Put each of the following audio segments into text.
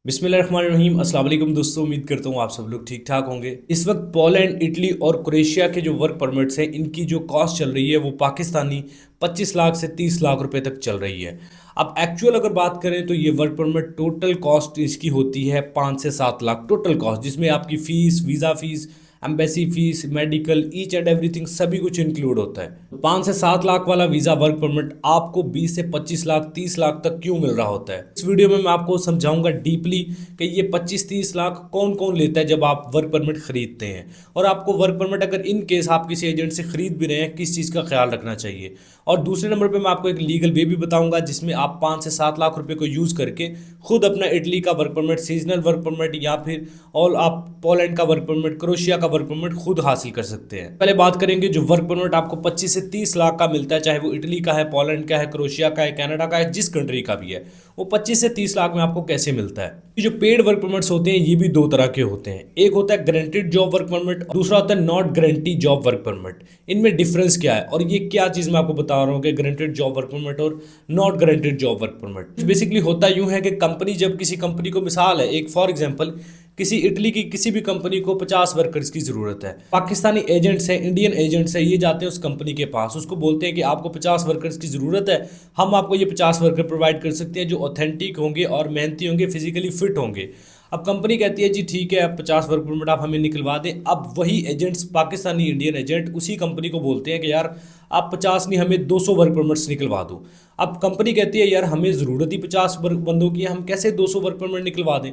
बिस्मिल्लाहिर्रहमानिर्रहीम। अस्सलाम वालेकुम दोस्तों, उम्मीद करता हूँ आप सब लोग ठीक ठाक होंगे। इस वक्त पोलैंड, इटली और क्रोएशिया के जो वर्क परमिट्स हैं, इनकी जो कॉस्ट चल रही है वो पाकिस्तानी 25 लाख से 30 लाख रुपए तक चल रही है। अब एक्चुअल अगर बात करें तो ये वर्क परमिट टोटल कॉस्ट इसकी होती है 5 से 7 लाख टोटल कॉस्ट, जिसमें आपकी fees, visa fees, embassy fees, medical, each and everything सभी कुछ इंक्लूड होता है। 5 से 7 लाख वाला वीज़ा वर्क परमिट आपको 20 से 25 लाख 30 लाख तक क्यों मिल रहा होता है, इस वीडियो में मैं आपको समझाऊंगा डीपली कि ये 25-30 लाख कौन कौन लेता है जब आप वर्क परमिट खरीदते हैं, और आपको वर्क परमिट अगर इन केस आप किसी एजेंट से खरीद भी रहे हैं किस चीज़ का ख्याल रखना चाहिए। और दूसरे नंबर पे मैं आपको एक लीगल वे भी बताऊंगा जिसमें आप 5 से 7 लाख रुपए को यूज़ करके खुद अपना इटली का work permit, seasonal work permit या फिर और आप पोलैंड का वर्क परमिट, क्रोएशिया का वर्क परमिट खुद हासिल कर सकते हैं। पहले बात करेंगे जो वर्क परमिट आपको 25 से 30 लाख का मिलता है, चाहे वो इटली का है, पोलैंड का है, क्रोएशिया का है, कनाडा का है, जिस कंट्री का भी है, वो 25 से 30 लाख में आपको कैसे मिलता है। ये जो पेड वर्क परमिट्स होते हैं ये भी दो तरह के होते हैं। एक होता है गारंटीड जॉब वर्क परमिट, दूसरा होता है not guarantee job work permit. इनमें डिफरेंस क्या है और ये क्या चीज़ मैं आपको बता रहा हूँ कि गारंटीड जॉब वर्क परमिट और not guaranteed job work permit. Basically होता यूं है कि कंपनी जब किसी कंपनी को, मिसाल है एक फॉर एग्जांपल, किसी इटली की किसी भी कंपनी को 50 वर्कर्स की ज़रूरत है, पाकिस्तानी एजेंट्स हैं, इंडियन एजेंट्स हैं, ये जाते हैं उस कंपनी के पास, उसको बोलते हैं कि आपको 50 वर्कर्स की ज़रूरत है, हम आपको ये 50 वर्कर प्रोवाइड कर सकते हैं जो ऑथेंटिक होंगे और मेहनती होंगे, फिजिकली फिट होंगे। अब कंपनी कहती है जी ठीक है, अब 50 वर्क परमिट आप हमें निकलवा दें। अब वही एजेंट्स, पाकिस्तानी इंडियन एजेंट, उसी कंपनी को बोलते हैं कि यार आप 50 नहीं, हमें 200 वर्क परमिट्स निकलवा दो। अब कंपनी कहती है यार हमें ज़रूरत ही 50 वर्क बंदों की है, हम कैसे 200 वर्क परमिट निकलवा दें।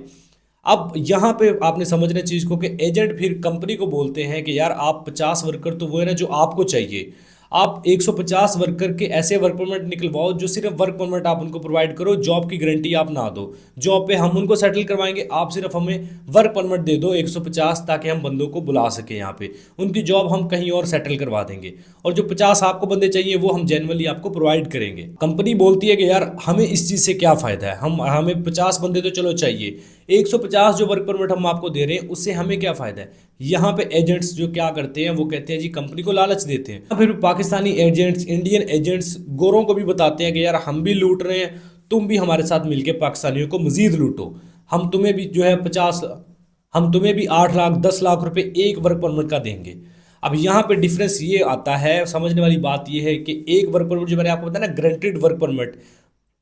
अब यहाँ पे आपने समझना चीज़ को कि एजेंट फिर कंपनी को बोलते हैं कि यार आप 50 वर्कर तो वो है ना जो आपको चाहिए, आप 150 वर्कर के ऐसे वर्क परमिट निकलवाओ जो सिर्फ वर्क परमिट आप उनको प्रोवाइड करो, जॉब की गारंटी आप ना दो। जॉब पे हम उनको सेटल करवाएंगे, आप सिर्फ हमें वर्क परमिट दे दो 150, ताकि हम बंदों को बुला सकें यहाँ पे, उनकी जॉब हम कहीं और सेटल करवा देंगे, और जो 50 आपको बंदे चाहिए वो हम जेन्युइनली आपको प्रोवाइड करेंगे। कंपनी बोलती है कि यार हमें इस चीज़ से क्या फ़ायदा है, हमें 50 बंदे तो चलो चाहिए, 150 जो वर्क परमिट हम आपको दे रहे हैं उससे हमें क्या फ़ायदा है। यहाँ पे एजेंट्स जो क्या करते हैं वो कहते हैं जी, कंपनी को लालच देते हैं। फिर पाकिस्तानी एजेंट्स, इंडियन एजेंट्स गोरों को भी बताते हैं कि यार हम भी लूट रहे हैं, तुम भी हमारे साथ मिलकर पाकिस्तानियों को मजीद लूटो, हम तुम्हें भी जो है 50, हम तुम्हें भी 8 लाख 10 लाख रुपए एक वर्क परमिट का देंगे। अब यहाँ पे डिफरेंस ये आता है, समझने वाली बात ये है कि एक वर्क परमिट जो मैंने आपको बताया ना, गारंटीड वर्क परमिट,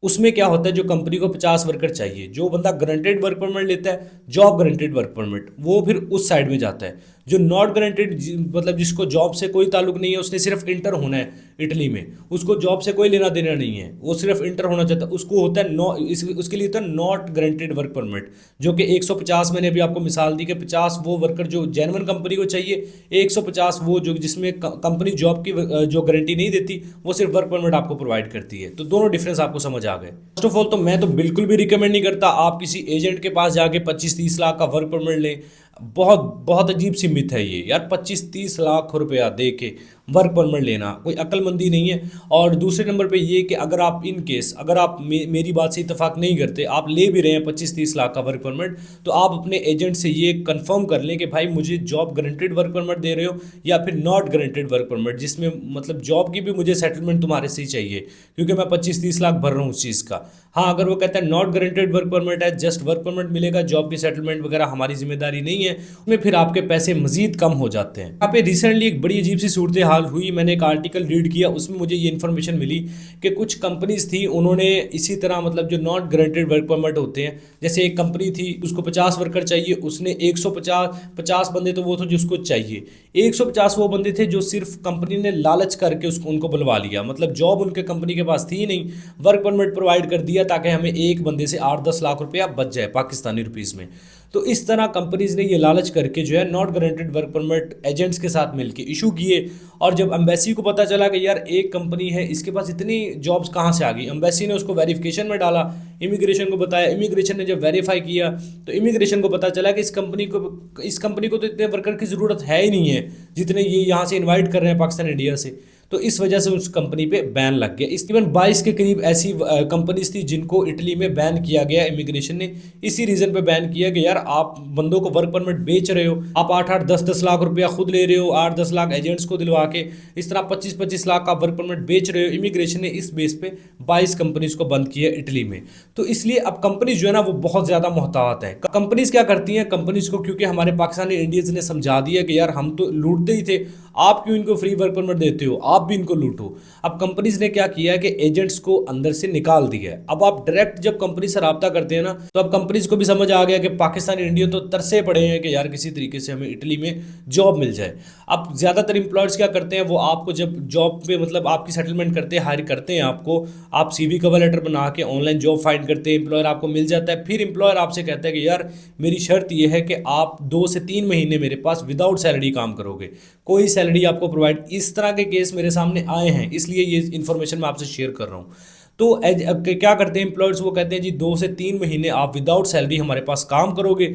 उसमें क्या होता है जो कंपनी को 50 वर्कर चाहिए, जो बंदा गारंटेड वर्क परमिट लेता है, जॉब गारंटेड वर्क परमिट, वो फिर उस साइड में जाता है। जो नॉट गारंटेड मतलब जिसको जॉब से कोई ताल्लुक नहीं है, उसने सिर्फ इंटर होना है इटली में, उसको जॉब से कोई लेना देना नहीं है, वो सिर्फ इंटर होना चाहता है, उसको होता है उसके लिए होता है नॉट गारंटेड वर्क परमिट, जो कि 150, मैंने अभी आपको मिसाल दी कि 50 वो वर्कर जो जेन्युइन कंपनी को चाहिए, 150 वो जो जिसमें कंपनी जॉब की जो गारंटी नहीं देती, वो सिर्फ वर्क परमिट आपको प्रोवाइड करती है। तो दोनों डिफरेंस आपको समझ आ गए। फर्स्ट ऑफ ऑल तो मैं तो बिल्कुल भी रिकमेंड नहीं करता आप किसी एजेंट के पास जाके 25-30 लाख का वर्क परमिट लें। बहुत बहुत अजीब सी मिथ है ये यार, 25-30 लाख रुपया दे के वर्क परमिट लेना कोई अक्लमंदी नहीं है। और दूसरे नंबर पे ये कि अगर आप इन केस, अगर आप मेरी बात से इत्तेफाक नहीं करते, आप ले भी रहे हैं 25-30 लाख का वर्क परमिट, तो आप अपने एजेंट से ये कंफर्म कर लें कि भाई मुझे जॉब गारंटेड वर्क परमिट दे रहे हो या फिर नॉट गारंटेड वर्क परमिट, जिसमें मतलब जॉब की भी मुझे सेटलमेंट तुम्हारे से ही चाहिए, क्योंकि मैं 25-30 लाख भर रहा हूँ उस चीज़ का। हाँ, अगर वो कहता है नॉट गारंटेड वर्क परमिट है, जस्ट वर्क परमिट मिलेगा, जॉब की सेटलमेंट वगैरह हमारी जिम्मेदारी नहीं है, उसमें फिर आपके पैसे मजीद कम हो जाते हैं। यहाँ पे रिसेंटली एक बड़ी अजीब सी सूरत हाल हुई, मैंने एक आर्टिकल रीड किया, उसमें मुझे ये इन्फॉर्मेशन मिली कि कुछ कंपनीज थी, उन्होंने इसी तरह मतलब जो नॉट गारंटेड वर्क परमिट होते हैं, जैसे एक कंपनी थी उसको 50 वर्कर चाहिए, उसने 150 बंदे तो वो थे जिसको चाहिए, 150 वो बंदे थे जो सिर्फ कंपनी ने लालच करके उसको उनको बुलवा लिया, मतलब जॉब उनके कंपनी के पास थी ही नहीं, वर्क परमिट प्रोवाइड कर दिया ताकि हमें एक बंदे से 8-10 लाख रुपया बच जाए पाकिस्तानी रुपीज़ में। तो इस तरह कंपनीज ने ये लालच करके जो है not guaranteed work permit agents के साथ मिलके इशू किए, और जब एम्बेसी को पता चला कि यार एक कंपनी है इसके पास इतनी जॉब्स कहाँ से आ गई, एम्बेसी ने उसको वेरिफिकेशन में डाला, इमिग्रेशन को बताया, इमिग्रेशन ने जब वेरीफाई किया तो इमिग्रेशन को पता चला कि इस कंपनी को तो इतने वर्कर की ज़रूरत है ही नहीं है जितने ये यहाँ से इन्वाइट कर रहे हैं पाकिस्तान इंडिया से। तो इस वजह से उस कंपनी पे बैन लग गया। इवन 22 के करीब ऐसी कंपनीज थी जिनको इटली में बैन किया गया, इमिग्रेशन ने इसी रीजन पे बैन किया कि यार आप बंदों को वर्क परमिट बेच रहे हो, आप 8-8, 10-10 लाख रुपया खुद ले रहे हो, 8-10 लाख एजेंट्स को दिलवा के, इस तरह 25-25 लाख का वर्क परमिट बेच रहे हो। इमिग्रेशन ने इस बेस पे 22 कंपनीज को बंद किया इटली में। तो इसलिए अब कंपनीज जो है ना वो बहुत ज्यादा मोहतात है। कंपनीज क्या करती हैं, कंपनीज को क्योंकि हमारे पाकिस्तानी इंडियंस ने समझा दिया कि यार हम तो लूटते ही थे, आप क्यों इनको फ्री वर्क परमिट देते हो, आप भी इनको लूटो। अब कंपनीज ने क्या किया कि एजेंट्स को अंदर से निकाल दिया है। अब आप डायरेक्ट जब कंपनी से रब्ता करते हैं ना, तो अब कंपनीज को भी समझ आ गया कि पाकिस्तानी इंडियन तो तरसे पड़े हैं कि यार किसी तरीके से हमें इटली में जॉब मिल जाए। अब ज्यादातर एम्प्लॉयर्स क्या करते हैं, वो आपको जब जॉब पे मतलब आपकी सेटलमेंट करते हैं, हायर करते हैं आपको, आप सीवी कवर लेटर बना के ऑनलाइन जॉब फाइंड करते हैं, एम्प्लॉयर आपको मिल जाता है। फिर एम्प्लॉयर आपसे कहता है कि यार मेरी शर्त यह है कि आप 2 से 3 महीने मेरे पास विदाउट सैलरी काम करोगे, कोई सैलरी आपको प्रोवाइड। इस तरह के केस मेरे सामने आए हैं, इसलिए ये इन्फॉर्मेशन मैं आपसे शेयर कर रहा हूँ। तो क्या करते हैं एम्प्लॉयर्स, वो कहते हैं जी 2 से 3 महीने आप विदाउट सैलरी हमारे पास काम करोगे,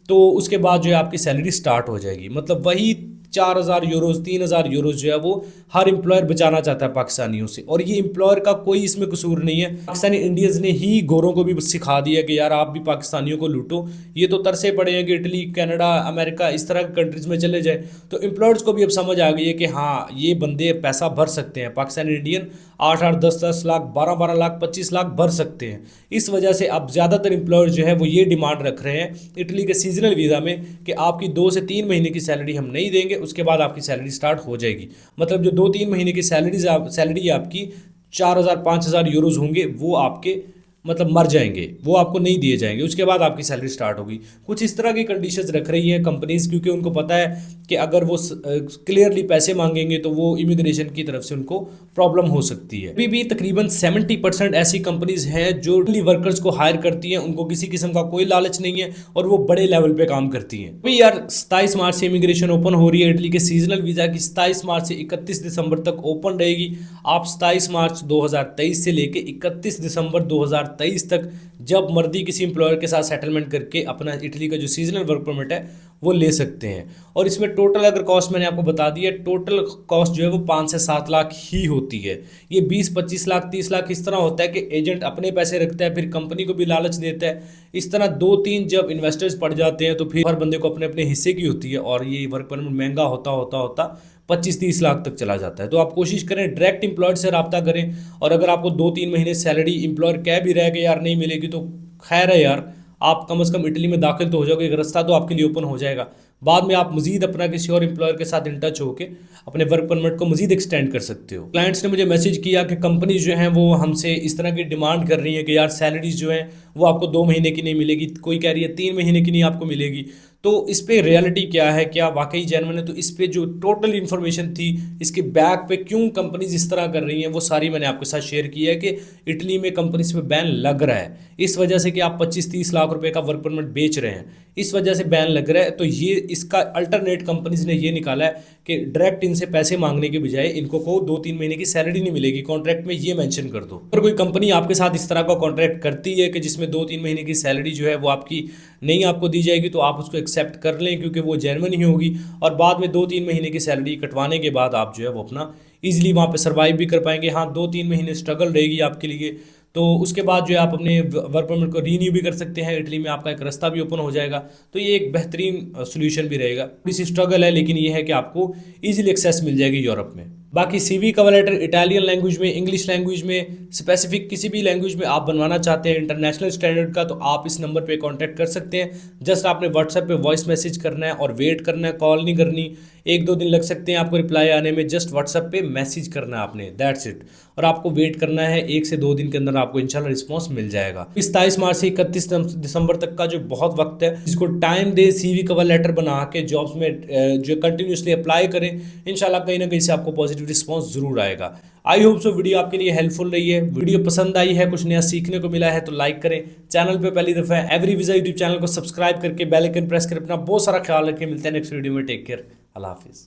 तो उसके बाद जो है आपकी सैलरी स्टार्ट हो जाएगी। मतलब वही 4,000 यूरोज 3,000 यूरोज जो है वो हर एम्प्लॉयर बचाना चाहता है पाकिस्तानियों से। और ये एम्प्लॉयर का कोई इसमें कसूर नहीं है, पाकिस्तानी इंडियंस ने ही गोरों को भी सिखा दिया कि यार आप भी पाकिस्तानियों को लूटो। ये तो तरसे पड़े हैं कि इटली, कनाडा, अमेरिका इस तरह के कंट्रीज में चले जाए। तो एम्प्लॉयर्स को भी अब समझ आ गई है कि हाँ ये बंदे पैसा भर सकते हैं, पाकिस्तानी इंडियन 8-8, 10-10 लाख, 12-12 लाख, 25 लाख भर सकते हैं। इस वजह से अब ज़्यादातर एम्प्लॉयर्स जो है वो ये डिमांड रख रहे हैं इटली के सीजनल वीज़ा में कि आपकी 2 से 3 महीने की सैलरी हम नहीं देंगे, उसके बाद आपकी सैलरी स्टार्ट हो जाएगी। मतलब जो 2-3 महीने की सैलरी आपकी 4,000-5,000 यूरोज होंगे, वो आपके मतलब मर जाएंगे, वो आपको नहीं दिए जाएंगे, उसके बाद आपकी सैलरी स्टार्ट होगी। कुछ इस तरह की कंडीशंस रख रही हैं कंपनीज, क्योंकि उनको पता है कि अगर वो क्लियरली पैसे मांगेंगे तो वो इमिग्रेशन की तरफ से उनको प्रॉब्लम हो सकती है। अभी भी तकरीबन 70% ऐसी कंपनीज हैं जो वर्कर्स को हायर करती हैं, उनको किसी किस्म का कोई लालच नहीं है और वो बड़े लेवल पे काम करती हैं। अभी यार 27 मार्च से इमिग्रेशन ओपन हो रही है इटली के सीजनल वीज़ा की, 27 मार्च से 31 दिसंबर तक ओपन रहेगी। आप 27 मार्च 2023 से लेके 31 दिसंबर 2023 तक जब मर्जी किसी एम्प्लॉयर के साथ सेटलमेंट करके अपना इटली का जो सीजनल वर्क परमिट है वो ले सकते हैं। और इसमें टोटल अगर कॉस्ट मैंने आपको बता दी है, टोटल कॉस्ट जो है वो 5 से 7 लाख ही होती है। ये 20-25 लाख 30 लाख इस तरह होता है कि एजेंट अपने पैसे रखता है, फिर कंपनी को भी लालच देता है। इस तरह 2-3 जब इन्वेस्टर्स पड़ जाते हैं तो फिर हर बंदे को अपने अपने हिस्से की होती है और ये वर्क परमिट महंगा होता होता होता 25-30 लाख तक चला जाता है। तो आप कोशिश करें डायरेक्ट एम्प्लॉयर से रब्ता करें, और अगर आपको 2-3 महीने सैलरी एम्प्लॉयर कह भी रह गए यार नहीं मिलेगी, तो खैर है यार, आप कम से कम इटली में दाखिल तो हो जाओगे, एक रास्ता तो आपके लिए ओपन हो जाएगा। बाद में आप मजीद अपना किसी और एम्प्लॉयर के साथ इन टच होकर अपने वर्क परमिट को मजीद एक्सटेंड कर सकते हो। क्लाइंट्स ने मुझे मैसेज किया कि कंपनीज जो हैं वो हमसे इस तरह की डिमांड कर रही है कि यार सैलरीज जो हैं वो आपको 2 महीने की नहीं मिलेगी, कोई कह रही है 3 महीने की नहीं आपको मिलेगी। तो इस पे रियलिटी क्या है, क्या वाकई जेन्युइन है? तो इस पे जो टोटल इन्फॉर्मेशन थी, इसके बैक पे क्यों कंपनीज इस तरह कर रही हैं, वो सारी मैंने आपके साथ शेयर की है कि इटली में कंपनीज पे बैन लग रहा है इस वजह से कि आप 25-30 लाख रुपए का वर्क परमिट बेच रहे हैं, इस वजह से बैन लग रहा है। तो ये इसका अल्टरनेट कंपनीज ने ये निकाला है कि डायरेक्ट इनसे पैसे मांगने के बजाय इनको को 2-3 महीने की सैलरी नहीं मिलेगी, कॉन्ट्रैक्ट में ये मेंशन कर दो। अगर कोई कंपनी आपके साथ इस तरह का कॉन्ट्रैक्ट करती है कि जिसमें 2-3 महीने की सैलरी जो है वो आपकी नहीं आपको दी जाएगी, तो आप उसको एक्सेप्ट कर लें, क्योंकि वो जेन्युइन ही होगी। और बाद में 2-3 महीने की सैलरी कटवाने के बाद आप जो है वो अपना ईजिली वहाँ पे सर्वाइव भी कर पाएंगे। हाँ 2-3 महीने स्ट्रगल रहेगी आपके लिए, तो उसके बाद जो है आप अपने वर्क परमिट को रीन्यू भी कर सकते हैं, इटली में आपका एक रास्ता भी ओपन हो जाएगा। तो ये एक बेहतरीन सोल्यूशन भी रहेगा। थोड़ी सी स्ट्रगल है, लेकिन ये है कि आपको ईजिली एक्सेस मिल जाएगी यूरोप में। बाकी CV cover letter Italian language में, इंग्लिश लैंग्वेज में, स्पेसिफिक किसी भी लैंग्वेज में आप बनवाना चाहते हैं इंटरनेशनल स्टैंडर्ड का, तो आप इस नंबर पे कांटेक्ट कर सकते हैं। जस्ट आपने व्हाट्सएप पे वॉइस मैसेज करना है और वेट करना है, कॉल नहीं करनी। 1-2 दिन लग सकते हैं आपको रिप्लाई आने में, जस्ट व्हाट्सएप पे मैसेज करना है आपने, दैट्स इट। और आपको वेट करना है 1 से 2 दिन के अंदर आपको इंशाल्लाह रिस्पॉन्स मिल जाएगा। 27 मार्च से 31 दिसंबर तक का जो बहुत वक्त है, इसको टाइम दे, सीवी कवर लेटर बना के जॉब्स में जो कंटिन्यूसली अप्लाई करें, इंशाल्लाह कहीं ना कहीं से आपको पॉजिटिव रिस्पॉन्स जरूर आएगा। आई होप सो वीडियो आपके लिए हेल्पफुल रही है। वीडियो पसंद आई है, कुछ नया सीखने को मिला है तो लाइक करें। चैनल पे पहली दफा है एवरी वीज़ा यूट्यूब चैनल को सब्सक्राइब करके बेल आइकन प्रेस कर अपना बहुत सारा ख्याल रखें। मिलते हैं नेक्स्ट वीडियो में, टेक केयर, अल्लाह हाफिज़।